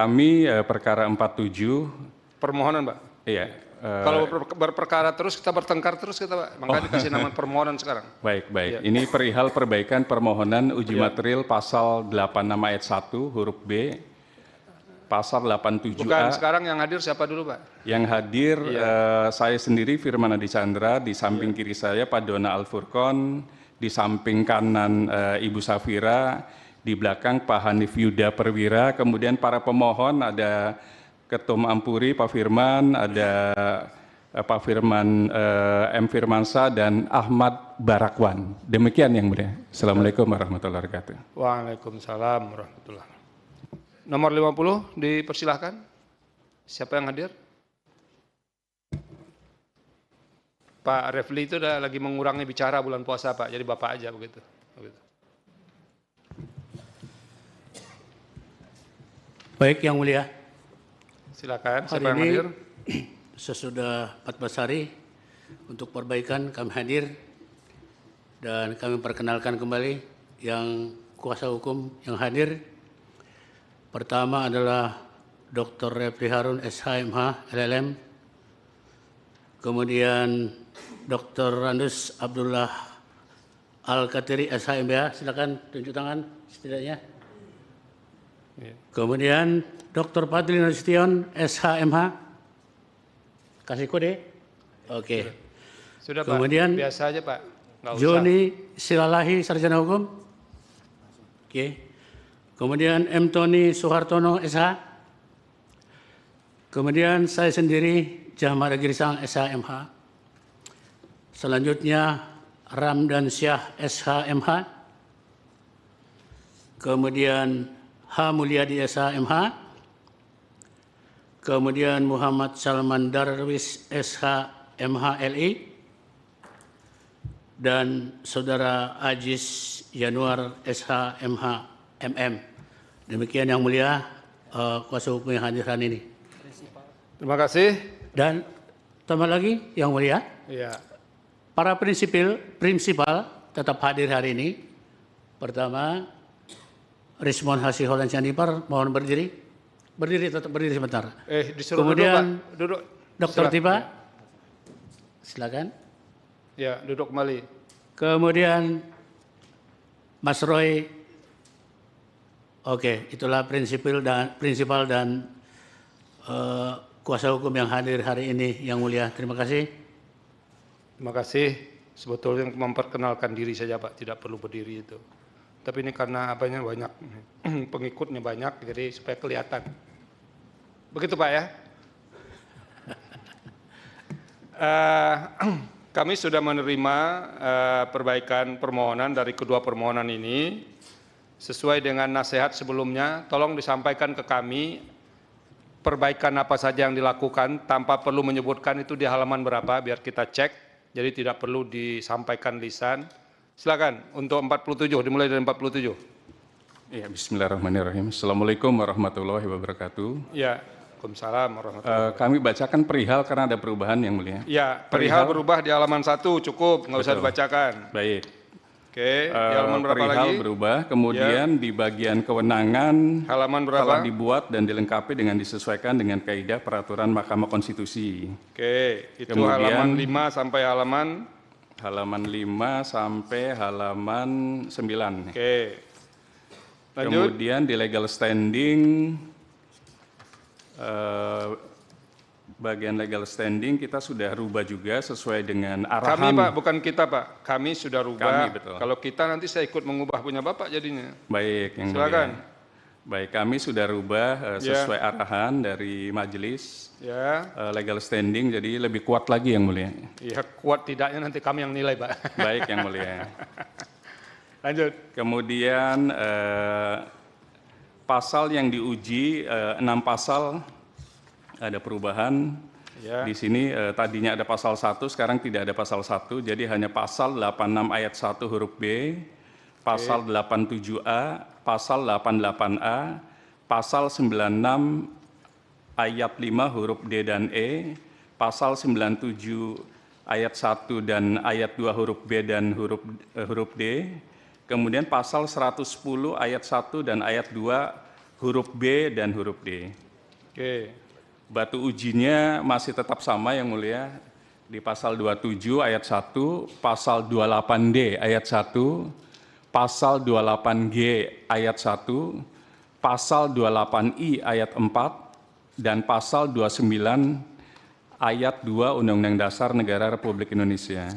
Kami perkara 47. Permohonan, Pak. Iya. Kalau berperkara terus kita bertengkar terus kita, Pak. Makanya dikasih nama permohonan sekarang. Baik. Iya. Ini perihal perbaikan permohonan uji material pasal 86 ayat 1 huruf B, pasal 87A. Bukan, sekarang yang hadir siapa dulu, Pak? Yang hadir saya sendiri Firman Adi Chandra, di samping kiri saya Pak Dona Al-Furqon, di samping kanan Ibu Safira, di belakang Pak Hanif Yuda Perwira, kemudian para pemohon ada Ketum Ampuri Pak Firman, ada Pak Firman M. Firmansyah dan Ahmad Barakwan. Demikian yang mulia. Assalamualaikum warahmatullahi wabarakatuh. Waalaikumsalam warahmatullahi wabarakatuh. Nomor 50 dipersilahkan. Siapa yang hadir? Pak Refli itu udah lagi mengurangi bicara bulan puasa, Pak. Jadi Bapak aja begitu. Baik, Yang Mulia. Silakan, Hari siapa yang ini, hadir? sesudah 14 hari untuk perbaikan kami hadir dan kami perkenalkan kembali yang kuasa hukum yang hadir. Pertama adalah Dr. Refli Harun SHMH LLM, kemudian Dr. Randus Abdullah Al-Katiri SHMBH, silakan tunjuk tangan setidaknya. Kemudian Dr. Fadli Nasution SHMH, kasih kode. Oke. Sudah, Kemudian, Pak. Biasa aja, Pak. Nggak usah. Joni Silalahi Sarjana Hukum. Oke. Kemudian M. Tony Soehartono SH. Kemudian saya sendiri Jahmar Girisang SHMH. Selanjutnya Ramdan Syah SHMH. Kemudian H. Mulyadi SHMH, kemudian Muhammad Salman Darwis SHMH LI, dan Saudara Ajis Yanuar SHMH MM. Demikian Yang Mulia kuasa hukum yang hadir hari ini. Terima kasih. Dan tambah lagi Yang Mulia, Iya. para prinsipal tetap hadir hari ini. Pertama, Rismon Hasiholan Candipar, mohon berdiri. Tetap berdiri sebentar. Disuruh Kemudian duduk, Pak. Duduk. Dr. Tiba, silakan. Ya, duduk kembali. Kemudian Mas Roy. Oke, itulah prinsipal dan kuasa hukum yang hadir hari ini, Yang Mulia. Terima kasih. Terima kasih. Sebetulnya memperkenalkan diri saja, Pak, tidak perlu berdiri itu. Tapi ini karena apanya banyak, pengikutnya banyak, jadi supaya kelihatan. Begitu, Pak, ya? Kami sudah menerima perbaikan permohonan dari kedua permohonan ini. Sesuai dengan nasihat sebelumnya, tolong disampaikan ke kami perbaikan apa saja yang dilakukan tanpa perlu menyebutkan itu di halaman berapa, biar kita cek. Jadi tidak perlu disampaikan lisan. Silakan untuk 47, dimulai dari 47. Ya, bismillahirrahmanirrahim. Assalamualaikum warahmatullahi wabarakatuh. Ya, waalaikumsalam warahmatullahi wabarakatuh. Kami bacakan perihal karena ada perubahan Yang Mulia. Ya, perihal berubah di halaman 1 cukup, nggak usah dibacakan. Baik. Oke, di halaman berapa perihal lagi? berubah, kemudian di bagian kewenangan Halaman telah berapa? dibuat dan dilengkapi dengan disesuaikan dengan kaidah peraturan Mahkamah Konstitusi. Oke, itu Kemudian, halaman 5 sampai halaman 5 sampai halaman 9. Oke. Lanjut. Kemudian di legal standing, bagian legal standing kita sudah rubah juga sesuai dengan arahan. Kami, Pak, bukan kita, Pak. Kami sudah rubah. Kami, betul. Kalau kita nanti saya ikut mengubah punya Bapak jadinya. Baik, Yang Silakan. Mulia. Baik, kami sudah rubah sesuai arahan dari majelis Ya. legal standing, jadi lebih kuat lagi Yang Mulia. Iya, kuat tidaknya nanti kami yang nilai, Pak. Baik Yang Mulia. Lanjut. Kemudian pasal yang diuji, 6 pasal ada perubahan. Ya. Di sini tadinya ada pasal 1, sekarang tidak ada pasal 1, jadi hanya pasal 86 ayat 1 huruf B, pasal 87A, pasal 88A, pasal 96 ayat 5 huruf D dan E, pasal 97 ayat 1 dan ayat 2 huruf B dan huruf D, kemudian pasal 110 ayat 1 dan ayat 2 huruf B dan huruf D. Oke. Batu ujinya masih tetap sama Yang Mulia, di pasal 27 ayat 1, pasal 28D ayat 1, pasal 28G ayat 1, pasal 28I ayat 4, dan pasal 29 ayat 2 Undang-Undang Dasar Negara Republik Indonesia.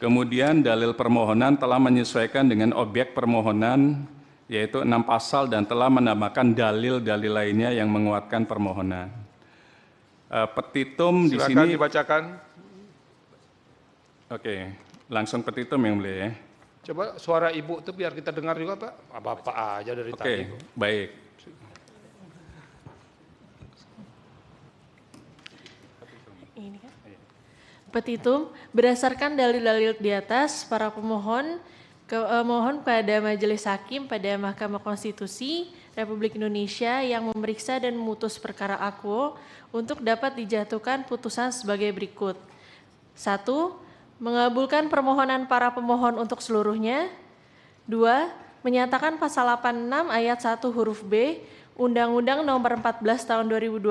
Kemudian dalil permohonan telah menyesuaikan dengan objek permohonan, yaitu 6 pasal dan telah menambahkan dalil-dalil lainnya yang menguatkan permohonan. Petitum di Silakan sini. dibacakan. Oke, langsung petitum Yang Mulia ya. Coba suara Ibu itu biar kita dengar juga, Pak. Bapak aja dari tadi. Oke, baik. Ini kan? Petitum berdasarkan dalil-dalil di atas, para pemohon mohon pada Majelis Hakim pada Mahkamah Konstitusi Republik Indonesia yang memeriksa dan memutus perkara akuo untuk dapat dijatuhkan putusan sebagai berikut. 1. Mengabulkan permohonan para pemohon untuk seluruhnya. 2. Menyatakan pasal 86 ayat 1 huruf B Undang-Undang Nomor 14 Tahun 2025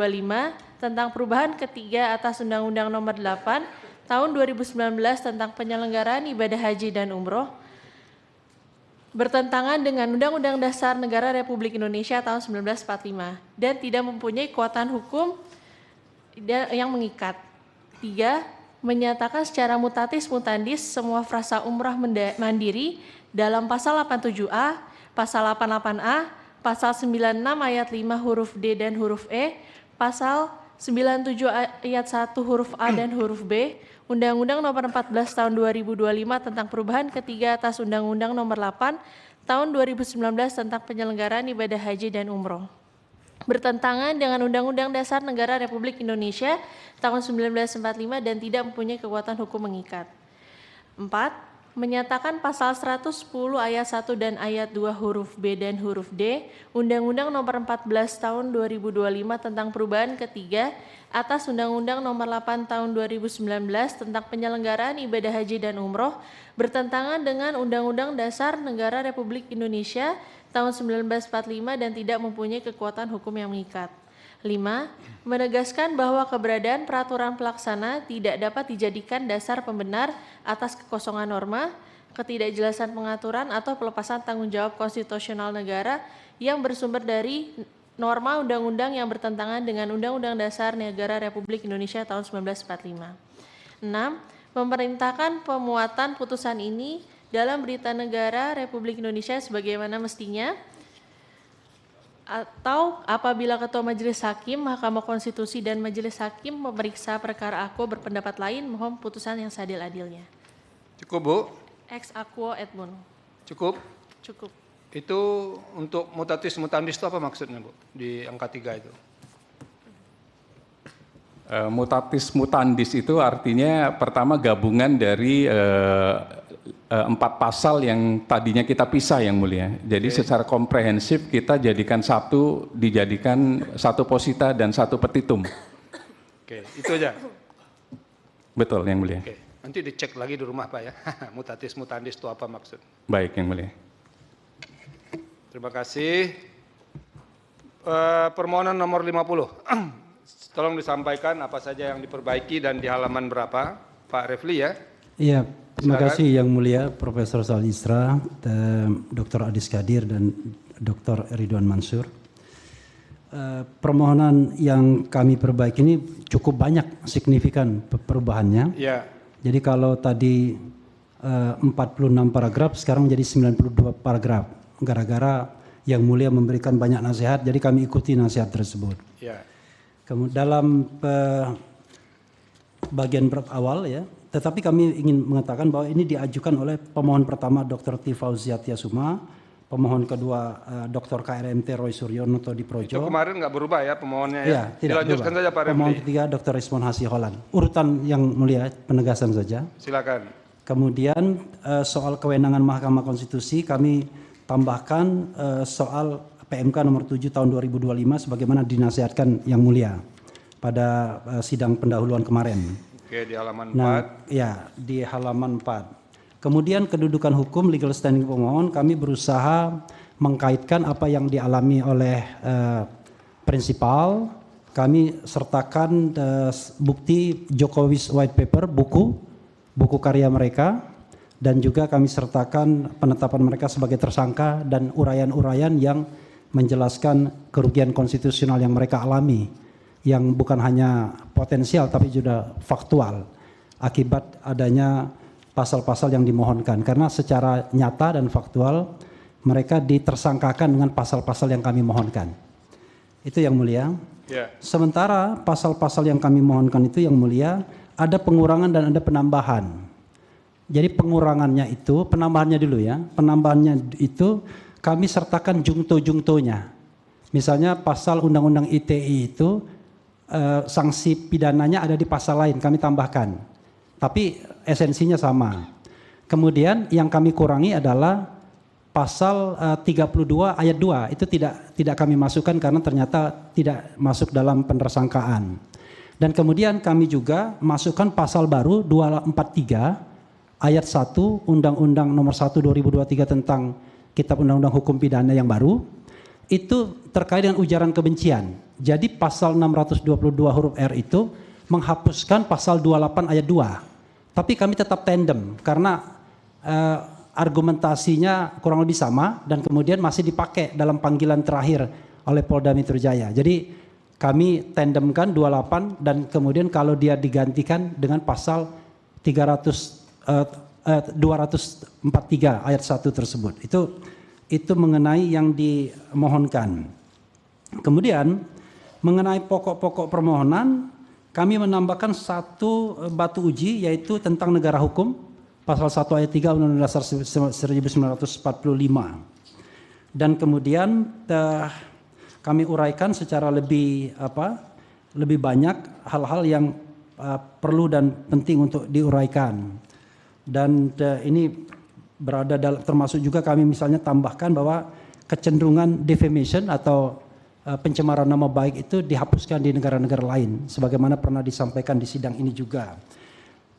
tentang perubahan ketiga atas Undang-Undang Nomor 8 Tahun 2019 tentang penyelenggaraan ibadah haji dan umroh bertentangan dengan Undang-Undang Dasar Negara Republik Indonesia tahun 1945 dan tidak mempunyai kekuatan hukum yang mengikat. 3. Menyatakan secara mutatis mutandis semua frasa umrah mandiri dalam pasal 87A, pasal 88A, pasal 96 ayat 5 huruf D dan huruf E, pasal 97 ayat 1 huruf A dan huruf B, Undang-Undang Nomor 14 Tahun 2025 tentang perubahan ketiga atas Undang-Undang Nomor 8 Tahun 2019 tentang penyelenggaraan ibadah haji dan umroh. Bertentangan dengan Undang-Undang Dasar Negara Republik Indonesia tahun 1945 dan tidak mempunyai kekuatan hukum mengikat. 4. Menyatakan pasal 110 ayat 1 dan ayat 2 huruf B dan huruf D Undang-Undang Nomor 14 Tahun 2025 tentang perubahan ketiga atas Undang-Undang Nomor 8 Tahun 2019 tentang penyelenggaraan ibadah haji dan umroh bertentangan dengan Undang-Undang Dasar Negara Republik Indonesia tahun 1945 dan tidak mempunyai kekuatan hukum yang mengikat. 5. Menegaskan bahwa keberadaan peraturan pelaksana tidak dapat dijadikan dasar pembenar atas kekosongan norma, ketidakjelasan pengaturan atau pelepasan tanggung jawab konstitusional negara yang bersumber dari norma undang-undang yang bertentangan dengan Undang-Undang Dasar Negara Republik Indonesia tahun 1945. 6. Memerintahkan pemuatan putusan ini dalam Berita Negara Republik Indonesia sebagaimana mestinya, atau apabila Ketua Majelis Hakim, Mahkamah Konstitusi dan Majelis Hakim memeriksa perkara akuo berpendapat lain, mohon putusan yang seadil-adilnya. Cukup, Bu? Ex aquo et bono. Cukup? Cukup. Itu untuk mutatis mutandis itu apa maksudnya, Bu? Di angka 3 itu. Mutatis mutandis itu artinya pertama gabungan dari 4 pasal yang tadinya kita pisah Yang Mulia. Jadi secara komprehensif kita dijadikan satu posita dan satu petitum. Oke, itu aja. Betul Yang Mulia. Oke, nanti dicek lagi di rumah Pak ya. Mutatis mutandis itu apa maksud? Baik Yang Mulia. Terima kasih. Permohonan nomor 50. Tolong disampaikan apa saja yang diperbaiki dan di halaman berapa, Pak Refli ya. Iya, terima kasih Yang Mulia Profesor Salistra, Dr. Adis Kadir dan Dr. Ridwan Mansur. Permohonan yang kami perbaiki ini cukup banyak signifikan perubahannya. Iya. Jadi kalau tadi 46 paragraf sekarang jadi 92 paragraf. Gara-gara Yang Mulia memberikan banyak nasihat, jadi kami ikuti nasihat tersebut. Iya. Kemudian dalam bagian awal ya, tetapi kami ingin mengatakan bahwa ini diajukan oleh pemohon pertama Dr. T. Fauzia Tiasuma, pemohon kedua Dr. KRMT Roy Suryono Todi Projo. Itu kemarin nggak berubah ya pemohonnya ya? Ya, tidak Dilanjutkan berubah. saja Pak Refli. Pemohon ketiga Dr. Ismon Hasiholan. Urutan Yang Mulia, penegasan saja. Silakan. Kemudian soal kewenangan Mahkamah Konstitusi kami tambahkan soal PMK nomor 7 tahun 2025 sebagaimana dinasihatkan Yang Mulia pada sidang pendahuluan kemarin. Oke, di halaman 4. Nah, ya, di halaman 4. Kemudian kedudukan hukum legal standing pemohon kami berusaha mengkaitkan apa yang dialami oleh prinsipal. Kami sertakan bukti Jokowi's White Paper, buku karya mereka, dan juga kami sertakan penetapan mereka sebagai tersangka dan uraian-uraian yang menjelaskan kerugian konstitusional yang mereka alami, yang bukan hanya potensial tapi juga faktual akibat adanya pasal-pasal yang dimohonkan. Karena secara nyata dan faktual mereka ditersangkakan dengan pasal-pasal yang kami mohonkan. Itu yang mulia. Ya. Sementara pasal-pasal yang kami mohonkan itu yang mulia ada pengurangan dan ada penambahan. Jadi pengurangannya itu, penambahannya dulu ya. Penambahannya itu kami sertakan jungto-jungtonya. Misalnya pasal Undang-Undang ITE itu sanksi pidananya ada di pasal lain, kami tambahkan. Tapi esensinya sama. Kemudian yang kami kurangi adalah pasal 32 ayat 2 itu tidak kami masukkan karena ternyata tidak masuk dalam penersangkaan. Dan kemudian kami juga masukkan pasal baru 243 ayat 1 Undang-Undang Nomor 1 2023 tentang Kitab Undang-Undang Hukum Pidana yang baru, itu terkait dengan ujaran kebencian. Jadi pasal 622 huruf R itu menghapuskan pasal 28 ayat 2. Tapi kami tetap tandem karena argumentasinya kurang lebih sama dan kemudian masih dipakai dalam panggilan terakhir oleh Polda Metro Jaya. Jadi kami tandemkan 28 dan kemudian kalau dia digantikan dengan pasal 243 ayat 1 tersebut. Itu mengenai yang dimohonkan. Kemudian mengenai pokok-pokok permohonan kami menambahkan satu batu uji yaitu tentang negara hukum. Pasal 1 ayat 3 Undang-Undang Dasar 1945. Dan kemudian kami uraikan secara lebih banyak hal-hal yang perlu dan penting untuk diuraikan. Dan ini berada dalam, termasuk juga kami misalnya tambahkan bahwa kecenderungan defamation atau pencemaran nama baik itu dihapuskan di negara-negara lain sebagaimana pernah disampaikan di sidang ini juga.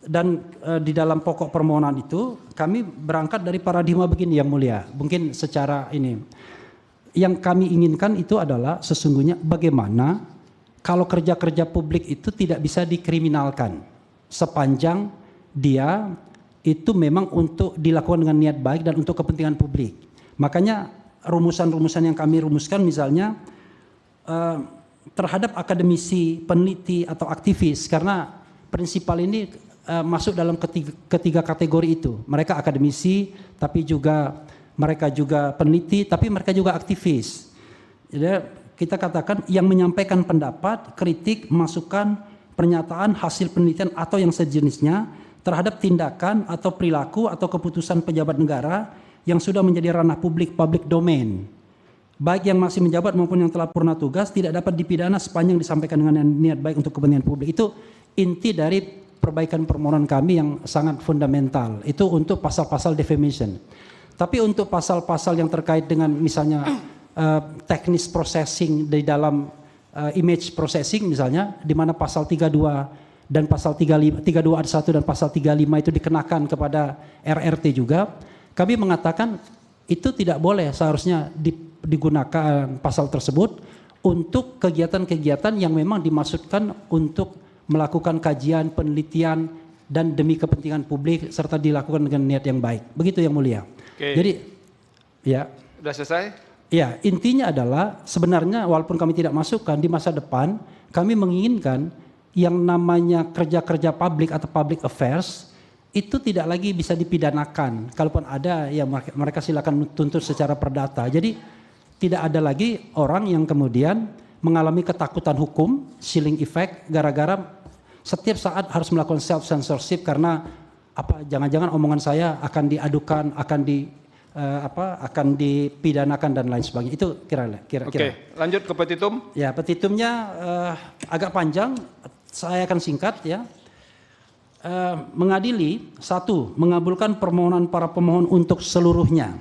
Dan di dalam pokok permohonan itu kami berangkat dari paradigma begini yang mulia. Mungkin secara ini yang kami inginkan itu adalah sesungguhnya bagaimana kalau kerja-kerja publik itu tidak bisa dikriminalkan sepanjang dia itu memang untuk dilakukan dengan niat baik dan untuk kepentingan publik. Makanya rumusan-rumusan yang kami rumuskan misalnya terhadap akademisi, peneliti atau aktivis, karena prinsipal ini masuk dalam ketiga kategori itu. Mereka akademisi, tapi juga mereka juga peneliti, tapi mereka juga aktivis. Jadi kita katakan yang menyampaikan pendapat, kritik, masukan, pernyataan, hasil penelitian atau yang sejenisnya terhadap tindakan atau perilaku atau keputusan pejabat negara yang sudah menjadi ranah publik, public domain. Baik yang masih menjabat maupun yang telah purna tugas tidak dapat dipidana sepanjang disampaikan dengan niat baik untuk kepentingan publik. Itu inti dari perbaikan permohonan kami yang sangat fundamental. Itu untuk pasal-pasal defamation. Tapi untuk pasal-pasal yang terkait dengan misalnya teknis processing di dalam image processing misalnya, di mana pasal 32 dan pasal 32 ayat 1 dan pasal 35 itu dikenakan kepada RRT juga, kami mengatakan itu tidak boleh seharusnya digunakan pasal tersebut untuk kegiatan-kegiatan yang memang dimaksudkan untuk melakukan kajian, penelitian, dan demi kepentingan publik serta dilakukan dengan niat yang baik. Begitu yang mulia. Oke. Jadi, ya. Sudah selesai? Ya, intinya adalah sebenarnya walaupun kami tidak masukkan di masa depan, kami menginginkan yang namanya kerja-kerja publik atau public affairs itu tidak lagi bisa dipidanakan. Kalaupun ada, ya mereka silakan tuntut secara perdata. Jadi tidak ada lagi orang yang kemudian mengalami ketakutan hukum, chilling effect, gara-gara setiap saat harus melakukan self censorship karena jangan-jangan omongan saya akan diadukan, akan dipidanakan dan lain sebagainya. Itu kira-kira. Oke, lanjut ke petitum. Ya, petitumnya agak panjang, saya akan singkat ya. Mengadili, 1, mengabulkan permohonan para pemohon untuk seluruhnya.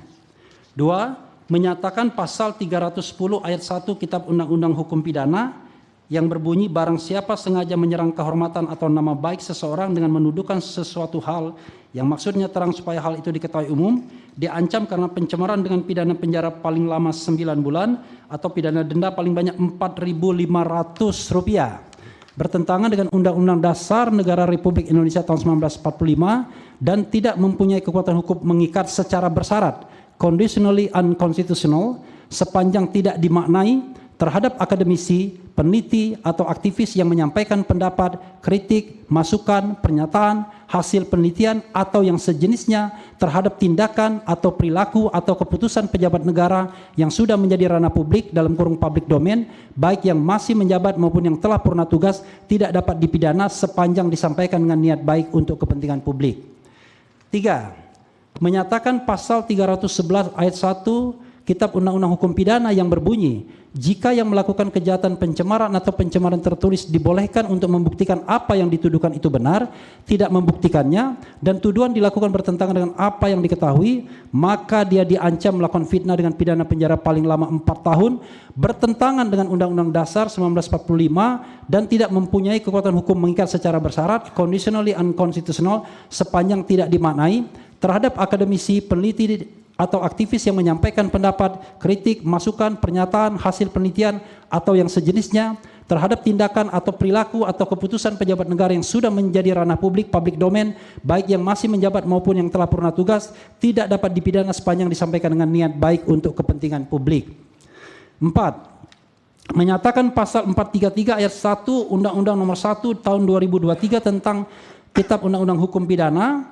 2, menyatakan pasal 310 ayat 1 Kitab Undang-Undang Hukum Pidana yang berbunyi barang siapa sengaja menyerang kehormatan atau nama baik seseorang dengan menuduhkan sesuatu hal yang maksudnya terang supaya hal itu diketahui umum, diancam karena pencemaran dengan pidana penjara paling lama 9 bulan atau pidana denda paling banyak Rp4.500, bertentangan dengan Undang-Undang Dasar Negara Republik Indonesia tahun 1945 dan tidak mempunyai kekuatan hukum mengikat secara bersyarat, conditionally unconstitutional, sepanjang tidak dimaknai terhadap akademisi, peneliti, atau aktivis yang menyampaikan pendapat, kritik, masukan, pernyataan, hasil penelitian, atau yang sejenisnya terhadap tindakan atau perilaku atau keputusan pejabat negara yang sudah menjadi ranah publik dalam kurung public domain, baik yang masih menjabat maupun yang telah purna tugas, tidak dapat dipidana sepanjang disampaikan dengan niat baik untuk kepentingan publik. 3. Menyatakan pasal 311 ayat 1 Kitab Undang-Undang Hukum Pidana yang berbunyi, jika yang melakukan kejahatan pencemaran atau pencemaran tertulis dibolehkan untuk membuktikan apa yang dituduhkan itu benar, tidak membuktikannya, dan tuduhan dilakukan bertentangan dengan apa yang diketahui, maka dia diancam melakukan fitnah dengan pidana penjara paling lama 4 tahun, bertentangan dengan Undang-Undang Dasar 1945, dan tidak mempunyai kekuatan hukum mengikat secara bersyarat, conditionally unconstitutional, sepanjang tidak dimaknai, terhadap akademisi, peneliti, atau aktivis yang menyampaikan pendapat, kritik, masukan, pernyataan, hasil penelitian, atau yang sejenisnya terhadap tindakan atau perilaku atau keputusan pejabat negara yang sudah menjadi ranah publik, public domain, baik yang masih menjabat maupun yang telah purna tugas, tidak dapat dipidana sepanjang disampaikan dengan niat baik untuk kepentingan publik. 4. Menyatakan pasal 433 ayat 1 Undang-Undang Nomor 1 Tahun 2023 tentang Kitab Undang-Undang Hukum Pidana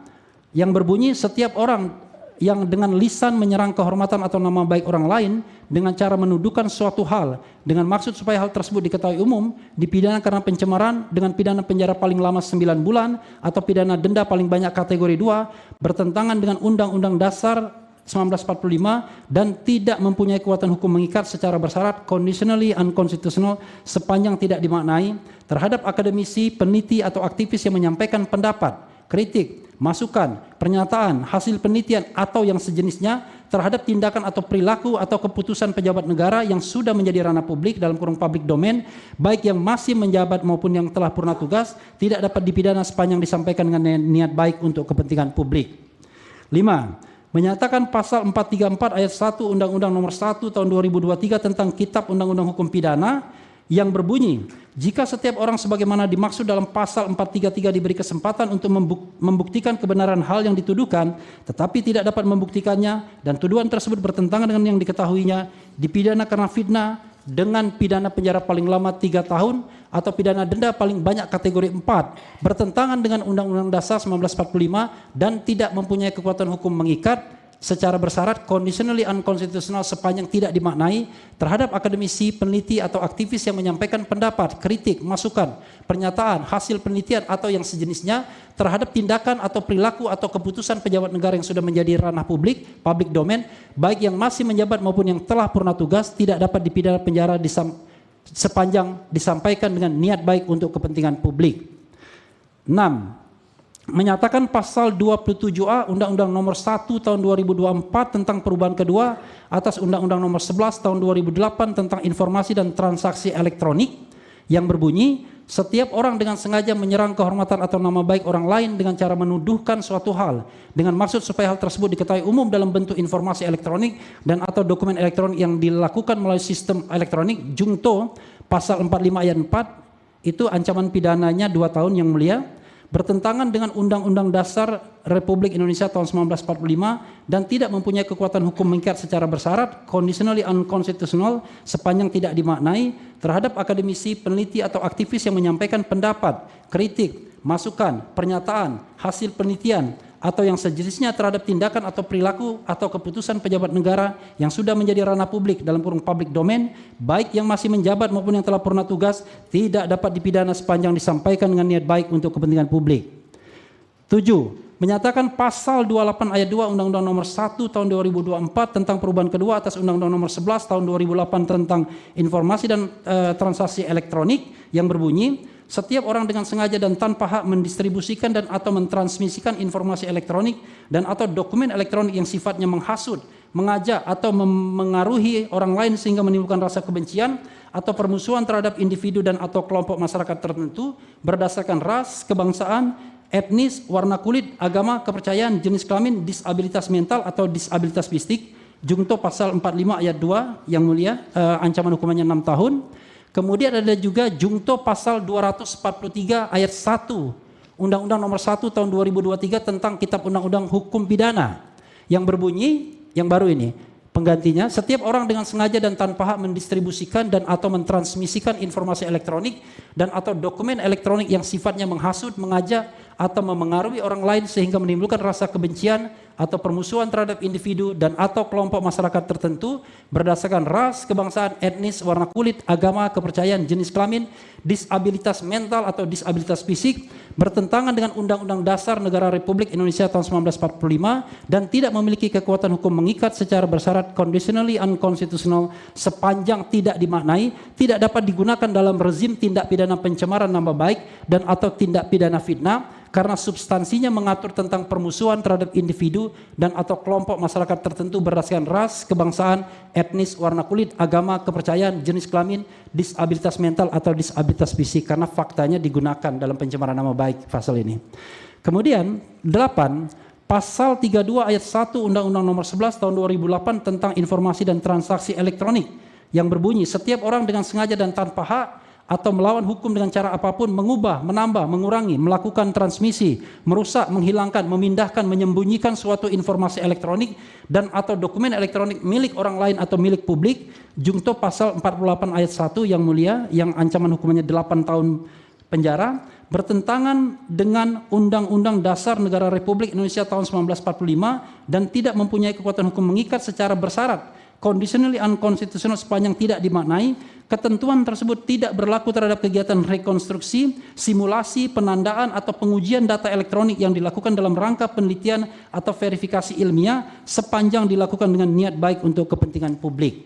yang berbunyi, setiap orang yang dengan lisan menyerang kehormatan atau nama baik orang lain dengan cara menuduhkan suatu hal dengan maksud supaya hal tersebut diketahui umum, dipidana karena pencemaran dengan pidana penjara paling lama 9 bulan atau pidana denda paling banyak kategori 2, bertentangan dengan Undang-Undang Dasar 1945 dan tidak mempunyai kekuatan hukum mengikat secara bersyarat, conditionally unconstitutional, sepanjang tidak dimaknai terhadap akademisi, peneliti, atau aktivis yang menyampaikan pendapat, kritik, masukan, pernyataan, hasil penelitian, atau yang sejenisnya terhadap tindakan atau perilaku atau keputusan pejabat negara yang sudah menjadi ranah publik dalam kurung public domain, baik yang masih menjabat maupun yang telah purna tugas, tidak dapat dipidana sepanjang disampaikan dengan niat baik untuk kepentingan publik. 5. Menyatakan pasal 434 ayat 1 Undang-Undang Nomor 1 Tahun 2023 tentang Kitab Undang-Undang Hukum Pidana yang berbunyi, jika setiap orang sebagaimana dimaksud dalam pasal 433 diberi kesempatan untuk membuktikan kebenaran hal yang dituduhkan, tetapi tidak dapat membuktikannya, dan tuduhan tersebut bertentangan dengan yang diketahuinya, dipidana karena fitnah dengan pidana penjara paling lama 3 tahun atau pidana denda paling banyak kategori 4, bertentangan dengan Undang-Undang Dasar 1945 dan tidak mempunyai kekuatan hukum mengikat secara bersyarat, conditionally unconstitutional, sepanjang tidak dimaknai terhadap akademisi, peneliti, atau aktivis yang menyampaikan pendapat, kritik, masukan, pernyataan, hasil penelitian, atau yang sejenisnya terhadap tindakan atau perilaku atau keputusan pejabat negara yang sudah menjadi ranah publik, public domain, baik yang masih menjabat maupun yang telah purna tugas, tidak dapat dipidana penjara sepanjang disampaikan dengan niat baik untuk kepentingan publik. 6. Menyatakan pasal 27A Undang-Undang Nomor 1 Tahun 2024 tentang perubahan kedua atas Undang-Undang Nomor 11 Tahun 2008 tentang informasi dan transaksi elektronik yang berbunyi, setiap orang dengan sengaja menyerang kehormatan atau nama baik orang lain dengan cara menuduhkan suatu hal dengan maksud supaya hal tersebut diketahui umum dalam bentuk informasi elektronik dan atau dokumen elektronik yang dilakukan melalui sistem elektronik, Jungto pasal 45 ayat 4, itu ancaman pidananya 2 tahun yang mulia, bertentangan dengan Undang-Undang Dasar Republik Indonesia tahun 1945 dan tidak mempunyai kekuatan hukum mengikat secara bersyarat, conditionally unconstitutional, sepanjang tidak dimaknai terhadap akademisi, peneliti, atau aktivis yang menyampaikan pendapat, kritik, masukan, pernyataan, hasil penelitian, atau yang sejenisnya terhadap tindakan atau perilaku atau keputusan pejabat negara yang sudah menjadi ranah publik dalam kurung public domain, baik yang masih menjabat maupun yang telah purna tugas, tidak dapat dipidana sepanjang disampaikan dengan niat baik untuk kepentingan publik. 7. Menyatakan pasal 28 ayat 2 Undang-Undang Nomor 1 Tahun 2024 tentang perubahan kedua atas Undang-Undang Nomor 11 Tahun 2008 tentang informasi dan transaksi elektronik yang berbunyi, setiap orang dengan sengaja dan tanpa hak mendistribusikan dan atau mentransmisikan informasi elektronik dan atau dokumen elektronik yang sifatnya menghasut, mengajak atau mengaruhi orang lain sehingga menimbulkan rasa kebencian atau permusuhan terhadap individu dan atau kelompok masyarakat tertentu berdasarkan ras, kebangsaan, etnis, warna kulit, agama, kepercayaan, jenis kelamin, disabilitas mental atau disabilitas fisik. Jungto pasal 45 ayat 2 yang mulia, ancaman hukumannya 6 tahun. Kemudian ada juga jungto pasal 243 ayat 1 Undang-Undang Nomor 1 Tahun 2023 tentang Kitab Undang-Undang Hukum Pidana yang berbunyi, yang baru ini, penggantinya, setiap orang dengan sengaja dan tanpa hak mendistribusikan dan atau mentransmisikan informasi elektronik dan atau dokumen elektronik yang sifatnya menghasut, mengajak atau memengaruhi orang lain sehingga menimbulkan rasa kebencian atau permusuhan terhadap individu dan atau kelompok masyarakat tertentu berdasarkan ras, kebangsaan, etnis, warna kulit, agama, kepercayaan, jenis kelamin, disabilitas mental atau disabilitas fisik, bertentangan dengan Undang-Undang Dasar Negara Republik Indonesia tahun 1945 dan tidak memiliki kekuatan hukum mengikat secara bersyarat conditionally unconstitutional sepanjang tidak dimaknai, tidak dapat digunakan dalam rezim tindak pidana pencemaran nama baik dan atau tindak pidana fitnah karena substansinya mengatur tentang permusuhan terhadap individu dan atau kelompok masyarakat tertentu berdasarkan ras, kebangsaan, etnis, warna kulit, agama, kepercayaan, jenis kelamin, disabilitas mental atau disabilitas fisik karena faktanya digunakan dalam pencemaran nama baik pasal ini. Kemudian 8 Pasal 32 ayat 1 Undang-Undang Nomor 11 Tahun 2008 tentang informasi dan transaksi elektronik yang berbunyi setiap orang dengan sengaja dan tanpa hak atau melawan hukum dengan cara apapun mengubah, menambah, mengurangi, melakukan transmisi, merusak, menghilangkan, memindahkan, menyembunyikan suatu informasi elektronik dan atau dokumen elektronik milik orang lain atau milik publik, jungto pasal 48 ayat 1 yang mulia yang ancaman hukumannya 8 tahun penjara, bertentangan dengan Undang-Undang Dasar Negara Republik Indonesia tahun 1945 dan tidak mempunyai kekuatan hukum mengikat secara bersyarat, conditionally unconstitutional sepanjang tidak dimaknai. Ketentuan tersebut tidak berlaku terhadap kegiatan rekonstruksi, simulasi, penandaan atau pengujian data elektronik yang dilakukan dalam rangka penelitian atau verifikasi ilmiah sepanjang dilakukan dengan niat baik untuk kepentingan publik.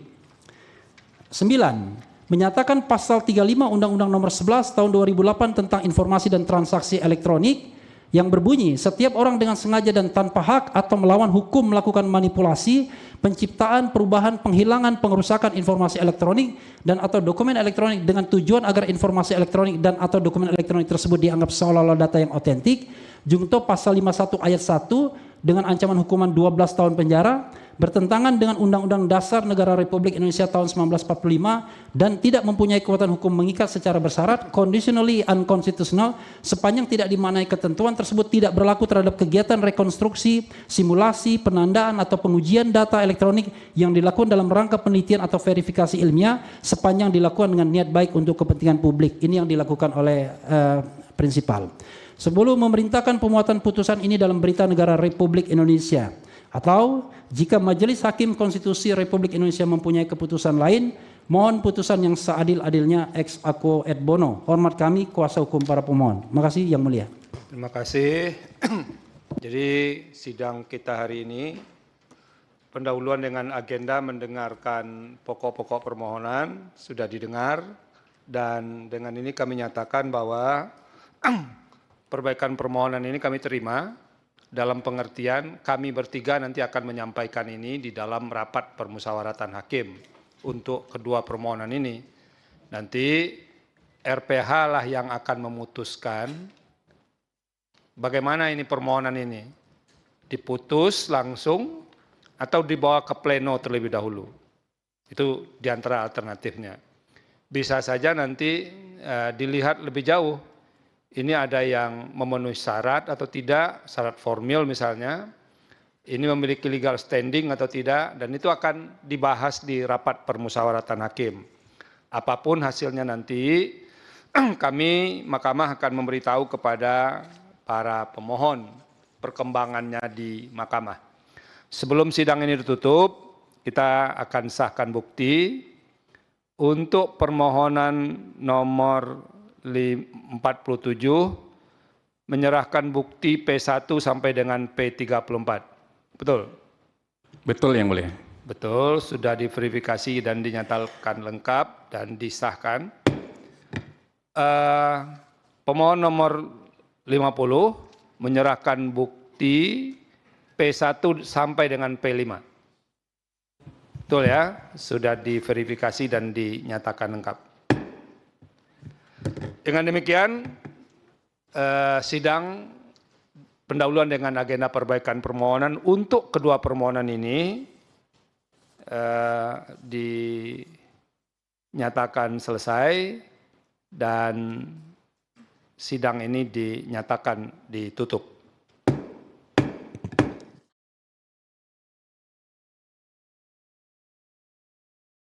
9. Menyatakan pasal 35 Undang-Undang Nomor 11 Tahun 2008 tentang informasi dan transaksi elektronik yang berbunyi setiap orang dengan sengaja dan tanpa hak atau melawan hukum melakukan manipulasi, penciptaan, perubahan, penghilangan, pengerusakan informasi elektronik dan atau dokumen elektronik dengan tujuan agar informasi elektronik dan atau dokumen elektronik tersebut dianggap seolah-olah data yang otentik, jungto pasal 51 ayat 1 dengan ancaman hukuman 12 tahun penjara, bertentangan dengan Undang-Undang Dasar Negara Republik Indonesia tahun 1945 dan tidak mempunyai kekuatan hukum mengikat secara bersyarat, conditionally unconstitutional sepanjang tidak dimaknai ketentuan tersebut tidak berlaku terhadap kegiatan rekonstruksi, simulasi, penandaan atau pengujian data elektronik yang dilakukan dalam rangka penelitian atau verifikasi ilmiah sepanjang dilakukan dengan niat baik untuk kepentingan publik. Ini yang dilakukan oleh prinsipal. Sebelum memerintahkan pemuatan putusan ini dalam Berita Negara Republik Indonesia, atau jika Majelis Hakim Konstitusi Republik Indonesia mempunyai keputusan lain, mohon putusan yang seadil-adilnya ex aequo et bono. Hormat kami, kuasa hukum para pemohon. Terima kasih Yang Mulia. Terima kasih. Jadi sidang kita hari ini pendahuluan dengan agenda mendengarkan pokok-pokok permohonan sudah didengar dan dengan ini kami nyatakan bahwa perbaikan permohonan ini kami terima. Dalam pengertian kami bertiga nanti akan menyampaikan ini di dalam rapat permusyawaratan hakim untuk kedua permohonan ini. Nanti RPH lah yang akan memutuskan bagaimana ini permohonan ini. Diputus langsung atau dibawa ke pleno terlebih dahulu. Itu di antara alternatifnya. Bisa saja nanti dilihat lebih jauh. Ini ada yang memenuhi syarat atau tidak, syarat formil misalnya, ini memiliki legal standing atau tidak, dan itu akan dibahas di rapat permusyawaratan hakim. Apapun hasilnya nanti, kami Mahkamah akan memberitahu kepada para pemohon perkembangannya di Mahkamah. Sebelum sidang ini ditutup, kita akan sahkan bukti untuk permohonan nomor 47 menyerahkan bukti P1 sampai dengan P34. Betul? Betul Yang Mulia. Betul, sudah diverifikasi dan dinyatakan lengkap dan disahkan. Pemohon nomor 50 menyerahkan bukti P1 sampai dengan P5. Betul ya, sudah diverifikasi dan dinyatakan lengkap. Dengan demikian, sidang pendahuluan dengan agenda perbaikan permohonan untuk kedua permohonan ini dinyatakan selesai dan sidang ini dinyatakan ditutup.